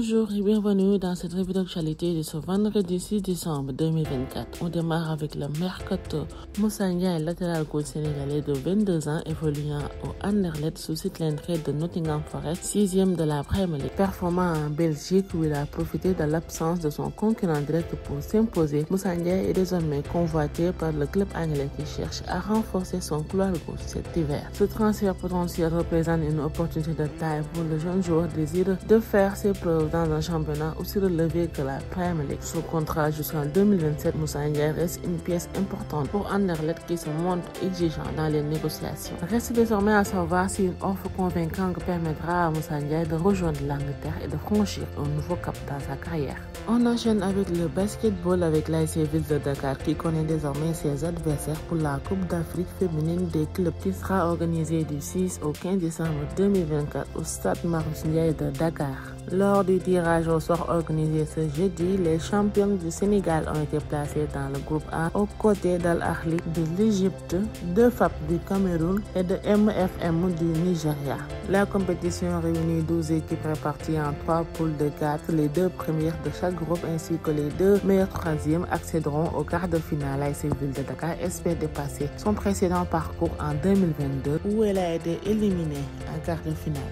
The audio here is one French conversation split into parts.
Bonjour et bienvenue dans cette revue d'actualité de ce vendredi 6 décembre 2024. On démarre avec le mercato. Moussa Ndiaye, latéral gauche sénégalais de 22 ans, évoluant au Anderlecht, suscite l'entrée de Nottingham Forest, 6e de la Premier League. Performant en Belgique où il a profité de l'absence de son concurrent direct pour s'imposer, Moussa Ndiaye est désormais convoité par le club anglais qui cherche à renforcer son couloir gauche cet hiver. Ce transfert potentiel représente une opportunité de taille pour le jeune joueur désireux de faire ses preuves dans un championnat aussi relevé que la Premier League. Sous contrat jusqu'en 2027, Moussa Ndiaye reste une pièce importante pour Anderlecht qui se montre exigeant dans les négociations. Reste désormais à savoir si une offre convaincante permettra à Moussa Ndiaye de rejoindre l'Angleterre et de franchir un nouveau cap dans sa carrière. On enchaîne avec le basketball avec l'ASC Ville de Dakar qui connaît désormais ses adversaires pour la Coupe d'Afrique féminine des clubs qui sera organisée du 6 au 15 décembre 2024 au stade Marius Ndiaye de Dakar. Lors du tirage au sort organisé ce jeudi, les champions du Sénégal ont été placés dans le groupe A aux côtés d'Al Ahly de l'Égypte, de FAP du Cameroun et de MFM du Nigeria. La compétition réunit 12 équipes réparties en 3 poules de 4. Les 2 premières de chaque groupe ainsi que les 2 meilleurs troisièmes accéderont au quart de finale. l'ASC Ville de Dakar espère dépasser son précédent parcours en 2022 où elle a été éliminée en quart de finale.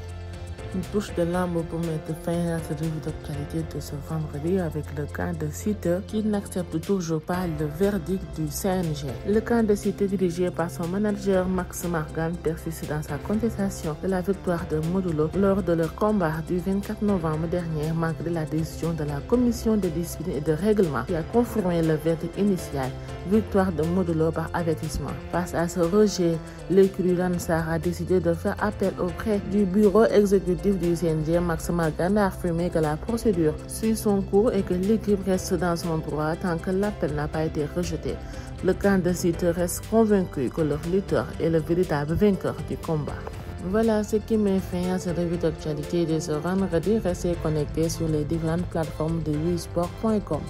Une touche de lambe pour mettre fin à cette revue d'actualité de ce vendredi avec le camp de Cité qui n'accepte toujours pas le verdict du CNG. Le camp de Cité dirigé par son manager Max Margan persiste dans sa contestation de la victoire de Modulo lors de leur combat du 24 novembre dernier malgré la décision de la commission de discipline et de règlement qui a confirmé le verdict initial, victoire de Modulo par avertissement. Face à ce rejet, l'écurie Ransar a décidé de faire appel auprès du bureau exécutif du CNG. Max Margan a affirmé que la procédure suit son cours et que l'équipe reste dans son droit tant que l'appel n'a pas été rejeté. Le camp de Cité reste convaincu que leur lutteur est le véritable vainqueur du combat. Voilà ce qui met fin à cette revue d'actualité de ce vendredi. Restez connectés sur les différentes plateformes de wisport.com.